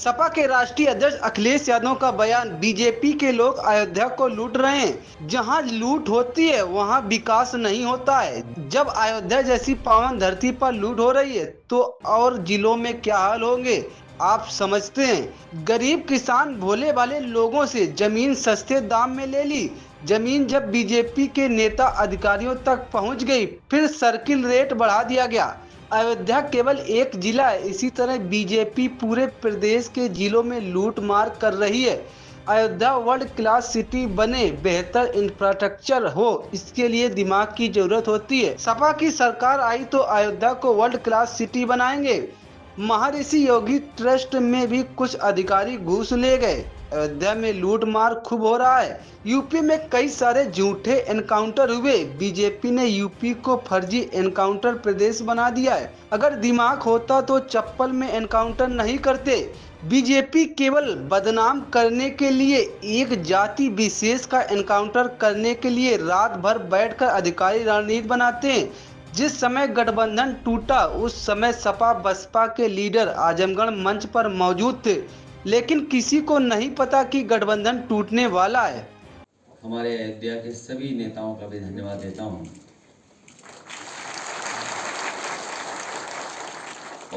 सपा के राष्ट्रीय अध्यक्ष अखिलेश यादव का बयान। बीजेपी के लोग अयोध्या को लूट रहे हैं। जहां लूट होती है वहां विकास नहीं होता है। जब अयोध्या जैसी पावन धरती पर लूट हो रही है तो और जिलों में क्या हाल होंगे आप समझते हैं। गरीब किसान भोले भाले लोगों से जमीन सस्ते दाम में ले ली। जमीन जब बीजेपी के नेता अधिकारियों तक पहुंच गई फिर सर्किल रेट बढ़ा दिया गया। अयोध्या केवल एक जिला है, इसी तरह बीजेपी पूरे प्रदेश के जिलों में लूट मार कर रही है। अयोध्या वर्ल्ड क्लास सिटी बने, बेहतर इंफ्रास्ट्रक्चर हो, इसके लिए दिमाग की जरूरत होती है। सपा की सरकार आई तो अयोध्या को वर्ल्ड क्लास सिटी बनाएंगे। महर्षि योगी ट्रस्ट में भी कुछ अधिकारी घूस ले गए। अयोध्या में लूट मार खूब हो रहा है। यूपी में कई सारे झूठे एनकाउंटर हुए। बीजेपी ने यूपी को फर्जी एनकाउंटर प्रदेश बना दिया है। अगर दिमाग होता तो चप्पल में एनकाउंटर नहीं करते। बीजेपी केवल बदनाम करने के लिए, एक जाति विशेष का एनकाउंटर करने के लिए रात भर बैठकर अधिकारी रणनीति बनाते हैं। जिस समय गठबंधन टूटा उस समय सपा बसपा के लीडर आजमगढ़ मंच पर मौजूद थे, लेकिन किसी को नहीं पता कि गठबंधन टूटने वाला है। हमारे अयोध्या के सभी नेताओं का भी धन्यवाद देता हूं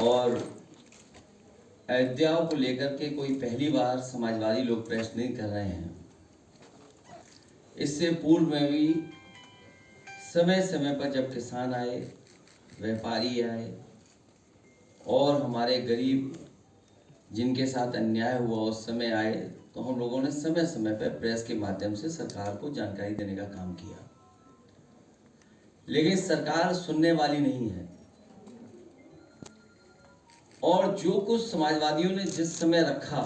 और अयोध्या को लेकर के कोई पहली बार समाजवादी लोग प्रश्न नहीं कर रहे हैं। इससे पूर्व में भी समय समय पर जब किसान आए, व्यापारी आए और हमारे गरीब जिनके साथ अन्याय हुआ उस समय आए तो हम लोगों ने समय समय पर प्रेस के माध्यम से सरकार को जानकारी देने का काम किया, लेकिन सरकार सुनने वाली नहीं है। और जो कुछ समाजवादियों ने जिस समय रखा,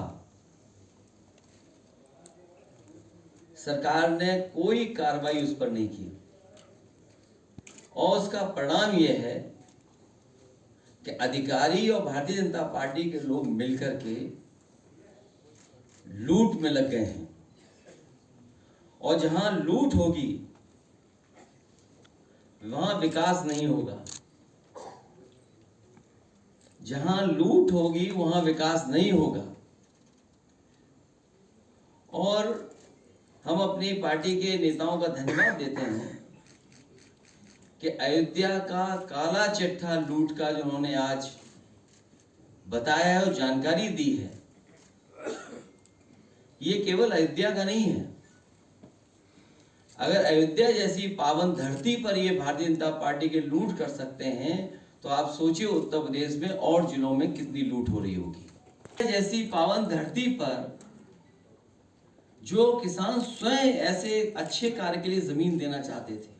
सरकार ने कोई कार्रवाई उस पर नहीं की और उसका परिणाम यह है कि अधिकारी और भारतीय जनता पार्टी के लोग मिलकर के लूट में लग गए हैं। और जहां लूट होगी वहां विकास नहीं होगा। जहां लूट होगी वहां विकास नहीं होगा। और हम अपनी पार्टी के नेताओं का धन्यवाद देते हैं कि अयोध्या का काला चिट्ठा लूट का जो उन्होंने आज बताया है और जानकारी दी है, ये केवल अयोध्या का नहीं है। अगर अयोध्या जैसी पावन धरती पर ये भारतीय जनता पार्टी के लूट कर सकते हैं तो आप सोचिए उत्तर प्रदेश में और जिलों में कितनी लूट हो रही होगी। जैसी पावन धरती पर जो किसान स्वयं ऐसे अच्छे कार्य के लिए जमीन देना चाहते थे,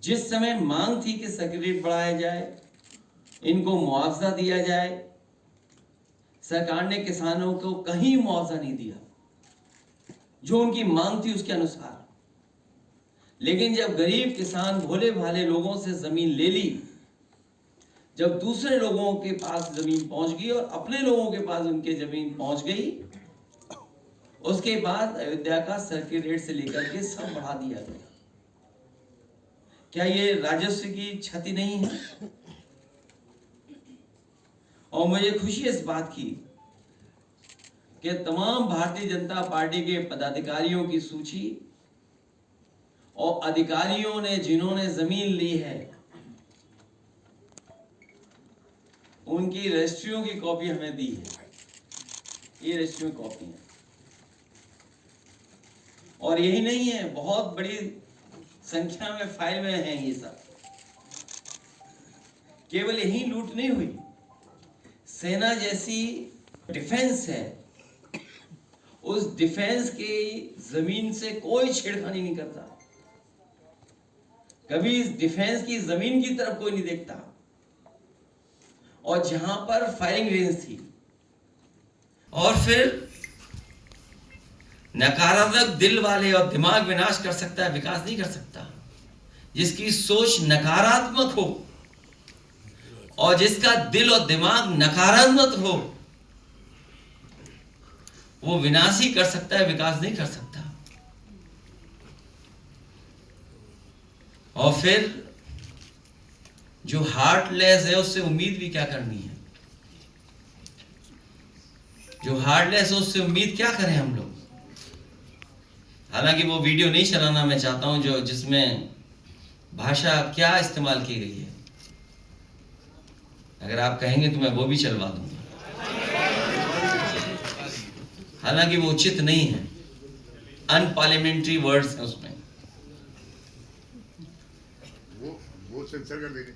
जिस समय मांग थी कि सर्किल रेट बढ़ाया जाए, इनको मुआवजा दिया जाए, सरकार ने किसानों को कहीं मुआवजा नहीं दिया जो उनकी मांग थी उसके अनुसार। लेकिन जब गरीब किसान भोले भाले लोगों से जमीन ले ली, जब दूसरे लोगों के पास जमीन पहुंच गई और अपने लोगों के पास उनके जमीन पहुंच गई, उसके बाद अयोध्या का सर्किल रेट से लेकर के सब बढ़ा दिया गया। क्या ये राजस्व की क्षति नहीं है? और मुझे खुशी इस बात की कि तमाम भारतीय जनता पार्टी के पदाधिकारियों की सूची और अधिकारियों ने जिन्होंने जमीन ली है उनकी रजिस्ट्रियों की कॉपी हमें दी है। ये रजिस्ट्रियों की कॉपी है। और यही नहीं है, बहुत बड़ी संख्या में फाइल में है ये सब। केवल यही लूट नहीं हुई, सेना जैसी डिफेंस है, उस डिफेंस की जमीन से कोई छेड़खानी नहीं करता। कभी इस डिफेंस की जमीन की तरफ कोई नहीं देखता। और जहां पर फायरिंग रेंज थी, और फिर नकारात्मक दिल वाले और दिमाग विनाश कर सकता है, विकास नहीं कर सकता। जिसकी सोच नकारात्मक हो और जिसका दिल और दिमाग नकारात्मक हो वो विनाश ही कर सकता है, विकास नहीं कर सकता। और फिर जो हार्टलेस है उससे उम्मीद भी क्या करनी है। जो हार्डलेस है उससे उम्मीद क्या करें हम लोग। हालांकि वो वीडियो नहीं चलाना मैं चाहता हूं जो जिसमें भाषा क्या इस्तेमाल की गई है, अगर आप कहेंगे तो मैं वो भी चलवा दूंगा। हालांकि वो उचित नहीं है, अनपार्लियामेंट्री वर्ड्स हैं उसमें। वो सेंसर कर देंगे।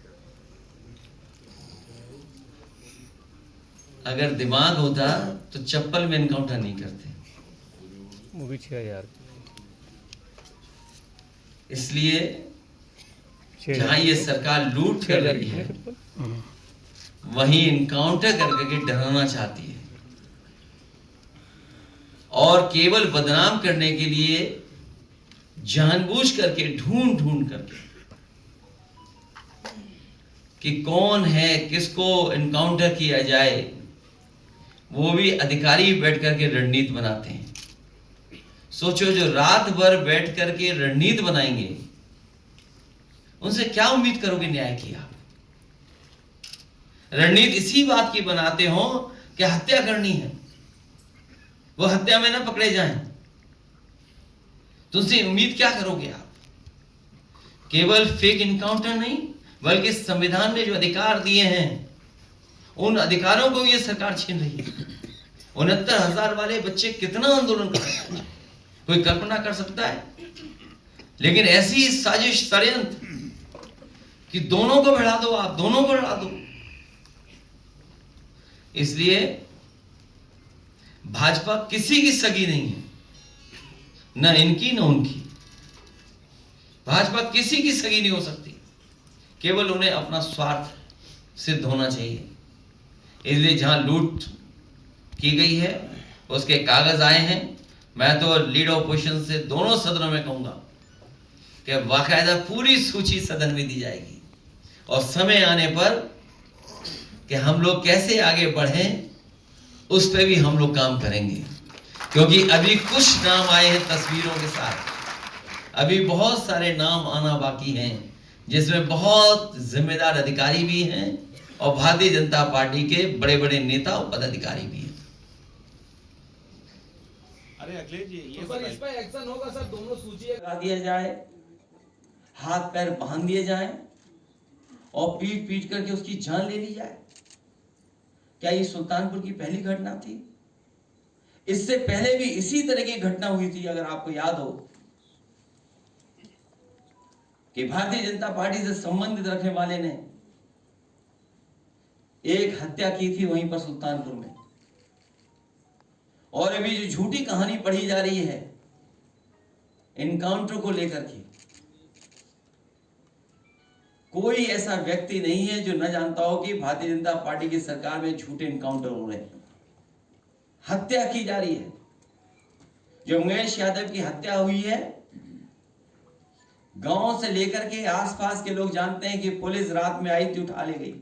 अगर दिमाग होता तो चप्पल में एनकाउंटर नहीं करते। वो भी 6,000। इसलिए जहां ये सरकार लूट कर रही है वहीं इनकाउंटर करके डराना चाहती है और केवल बदनाम करने के लिए जानबूझ करके ढूंढ करके कि कौन है, किसको इनकाउंटर किया जाए, वो भी अधिकारी बैठ करके रणनीति बनाते हैं। सोचो जो रात भर बैठ करके रणनीति बनाएंगे उनसे क्या उम्मीद करोगे न्याय की आप। रणनीति इसी बात की बनाते हो कि हत्या करनी है, वो हत्या में ना पकड़े जाएं, तो उनसे उम्मीद क्या करोगे आप। केवल फेक इनकाउंटर नहीं बल्कि संविधान ने जो अधिकार दिए हैं उन अधिकारों को ये सरकार छीन रही है। 69,000 वाले बच्चे कितना आंदोलन कर रहे हैं, कोई कल्पना कर सकता है। लेकिन ऐसी साजिश षड्यंत्र कि दोनों को बढ़ा दो, आप दोनों को बढ़ा दो। इसलिए भाजपा किसी की सगी नहीं है, न इनकी न उनकी। भाजपा किसी की सगी नहीं हो सकती, केवल उन्हें अपना स्वार्थ सिद्ध होना चाहिए। इसलिए जहां लूट की गई है उसके कागज आए हैं। मैं तो लीड ऑपोजिशन से दोनों सदनों में कहूंगा कि बाकायदा पूरी सूची सदन में दी जाएगी और समय आने पर कि हम लोग कैसे आगे बढ़ें उस पर भी हम लोग काम करेंगे। क्योंकि अभी कुछ नाम आए हैं तस्वीरों के साथ, अभी बहुत सारे नाम आना बाकी हैं जिसमें बहुत जिम्मेदार अधिकारी भी हैं और भारतीय जनता पार्टी के बड़े बड़े नेता और पदाधिकारी भी हैं। अरे अखिलेश जी ये तो सर इस पर एक्शन होगा सर, दोनों सूची लगा दिया जाए, हाथ पैर बांध दिए जाए और पीट करके उसकी जान ले ली जाए। क्या ये सुल्तानपुर की पहली घटना थी? इससे पहले भी इसी तरह की घटना हुई थी। अगर आपको याद हो कि भारतीय जनता पार्टी से संबंधित रखने वाले ने एक हत्या की थी वहीं पर सुल्तानपुर में। और अभी जो झूठी कहानी पढ़ी जा रही है इनकाउंटर को लेकर के, कोई ऐसा व्यक्ति नहीं है जो न जानता हो कि भारतीय जनता पार्टी की सरकार में झूठे इनकाउंटर हो रहे हैं, हत्या की जा रही है। जो उमेश यादव की हत्या हुई है, गांव से लेकर के आसपास के लोग जानते हैं कि पुलिस रात में आई थी, उठा ले गई,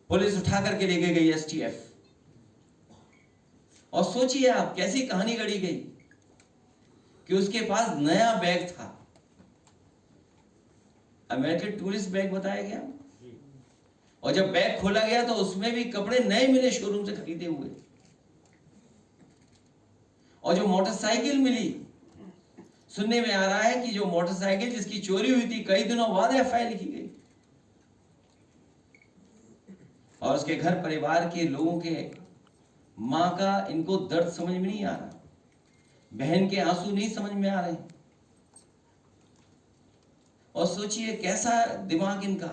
पुलिस उठा करके लेके गई एसटीएफ। और सोचिए आप कैसी कहानी गढ़ी गई कि उसके पास नया बैग था, अमेरिकन टूरिस्ट बैग बताया गया, और जब बैग खोला गया तो उसमें भी कपड़े नए मिले शोरूम से खरीदे हुए। और जो मोटरसाइकिल मिली, सुनने में आ रहा है कि जो मोटरसाइकिल जिसकी चोरी हुई थी कई दिनों बाद एफआईआर लिखी गई और उसके घर परिवार के लोगों के मां का इनको दर्द समझ में नहीं आ रहा, बहन के आंसू नहीं समझ में आ रहे। और सोचिए कैसा दिमाग इनका,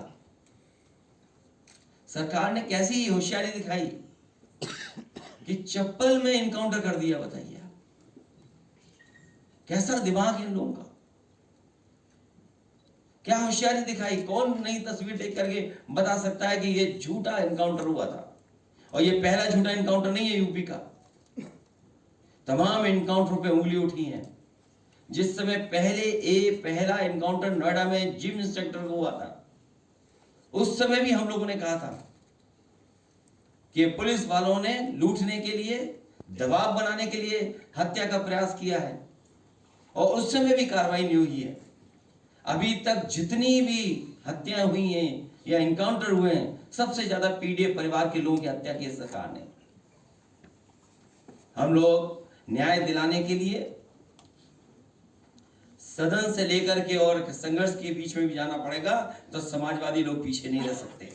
सरकार ने कैसी होशियारी दिखाई कि चप्पल में इनकाउंटर कर दिया। बताइए आप कैसा दिमाग इन लोगों का, क्या होशियारी दिखाई। कौन नई तस्वीर देख करके बता सकता है कि ये झूठा इनकाउंटर हुआ था। और ये पहला झूठा इनकाउंटर नहीं है यूपी का, तमाम इनकाउंटरों पे उंगली उठी है। जिस समय पहला इनकाउंटर नोएडा में जिम इंस्ट्रक्टर को हुआ था, उस समय भी हम लोगों ने कहा था कि पुलिस वालों ने लूटने के लिए, दबाव बनाने के लिए हत्या का प्रयास किया है और उस समय भी कार्रवाई नहीं हुई है। अभी तक जितनी भी हत्याएं हुई हैं या इनकाउंटर हुए हैं, सबसे ज्यादा पीड़ित परिवार के लोगों की हत्या की है सरकार ने। हम लोग न्याय दिलाने के लिए सदन से लेकर के और संघर्ष के बीच में भी जाना पड़ेगा, तो समाजवादी लोग पीछे नहीं रह सकते।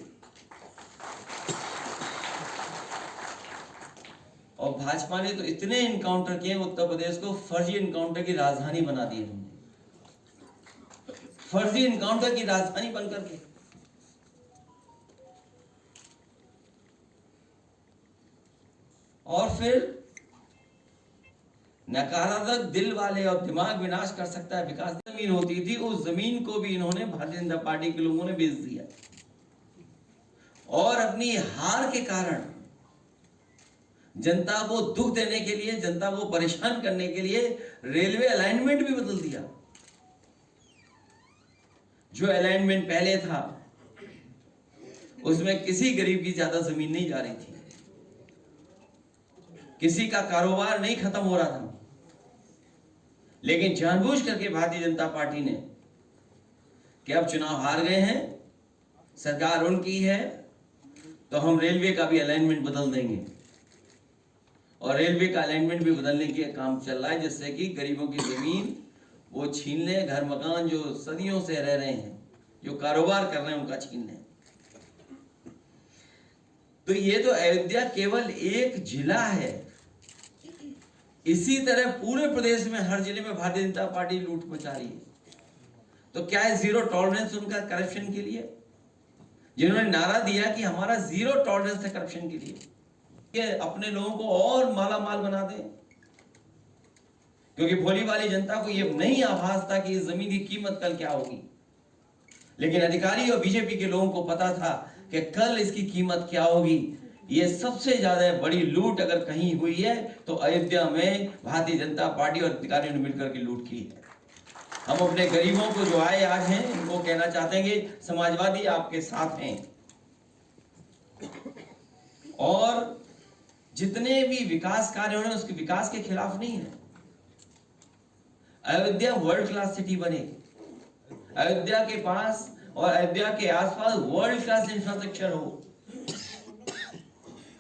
और भाजपा ने तो इतने इनकाउंटर किए, उत्तर प्रदेश को फर्जी इनकाउंटर की राजधानी बना दी है, फर्जी इनकाउंटर की राजधानी बनकर के। और फिर नकारात्मक दिल वाले और दिमाग विनाश कर सकता है विकास। जमीन होती थी, उस जमीन को भी इन्होंने भारतीय जनता पार्टी के लोगों ने बेच दिया, और अपनी हार के कारण जनता को दुख देने के लिए, जनता को परेशान करने के लिए रेलवे अलाइनमेंट भी बदल दिया। जो अलाइनमेंट पहले था उसमें किसी गरीब की ज्यादा जमीन नहीं जा रही थी, किसी का कारोबार नहीं खत्म हो रहा था, लेकिन जानबूझ करके भारतीय जनता पार्टी ने कि अब चुनाव हार गए हैं, सरकार उनकी है, तो हम रेलवे का भी अलाइनमेंट बदल देंगे। और रेलवे का अलाइनमेंट भी बदलने के काम चल रहा है, जिससे कि गरीबों की जमीन वो छीन ले, घर मकान जो सदियों से रह रहे हैं, जो कारोबार कर रहे हैं, उनका छीन ले। तो ये तो अयोध्या केवल एक जिला है, इसी तरह पूरे प्रदेश में हर जिले में भारतीय जनता पार्टी लूट मचा रही है। तो क्या है जीरो टॉलरेंस उनका करप्शन के लिए, जिन्होंने नारा दिया कि हमारा जीरो टॉलरेंस है करप्शन के लिए, कि अपने लोगों को और माला माल बना दें, क्योंकि भोली वाली जनता को यह नहीं आभास था कि इस जमीन की कीमत कल क्या होगी। लेकिन अधिकारी और बीजेपी के लोगों को पता था कि कल इसकी कीमत क्या होगी। ये सबसे ज्यादा बड़ी लूट अगर कहीं हुई है तो अयोध्या में भारतीय जनता पार्टी और अधिकारियों ने मिलकर के लूट की है। हम अपने गरीबों को जो आए आज हैं, उनको कहना चाहते हैं कि समाजवादी आपके साथ हैं, और जितने भी विकास कार्य हो रहे हैं उसके विकास के खिलाफ नहीं है। अयोध्या वर्ल्ड क्लास सिटी बने, अयोध्या के पास और अयोध्या के आसपास वर्ल्ड क्लास इंफ्रास्ट्रक्चर हो।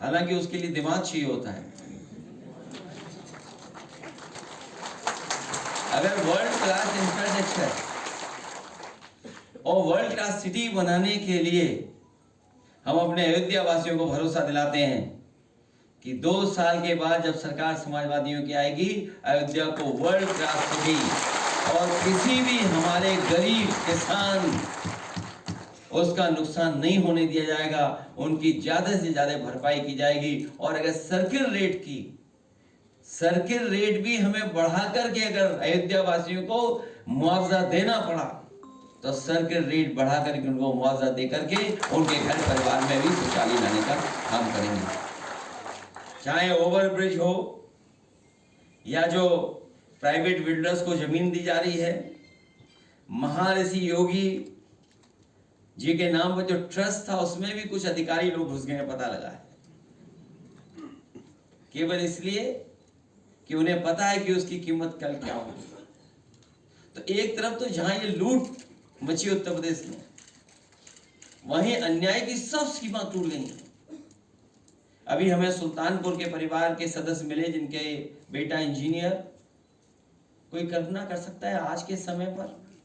हालांकि उसके लिए दिमाग चाहिए होता है। अगर वर्ल्ड क्लास इंफ्रास्ट्रक्चर और वर्ल्ड क्लास सिटी बनाने के लिए हम अपने अयोध्या वासियों को भरोसा दिलाते हैं कि 2 साल के बाद जब सरकार समाजवादियों की आएगी, अयोध्या को वर्ल्ड क्लास सिटी और किसी भी हमारे गरीब किसान उसका नुकसान नहीं होने दिया जाएगा, उनकी ज्यादा से ज्यादा भरपाई की जाएगी। और अगर सर्किल रेट भी हमें बढ़ा करके अगर अयोध्या वासियों को मुआवजा देना पड़ा, तो सर्किल रेट बढ़ा करके उनको मुआवजा दे करके उनके घर परिवार में भी खुशहाली लाने का काम करेंगे। चाहे ओवरब्रिज हो या जो प्राइवेट बिल्डर्स को जमीन दी जा रही है, महर्षि योगी जी के नाम पर जो ट्रस्ट था उसमें भी कुछ अधिकारी लोग घुस गए, पता लगा है, केवल इसलिए कि उन्हें पता है कि उसकी कीमत कल क्या होगी। तो एक तरफ तो जहां ये लूट मची उत्तर प्रदेश में, वहीं अन्याय की सब सीमा टूट गई है। अभी हमें सुल्तानपुर के परिवार के सदस्य मिले जिनके बेटा इंजीनियर। कोई कल्पना कर सकता है आज के समय पर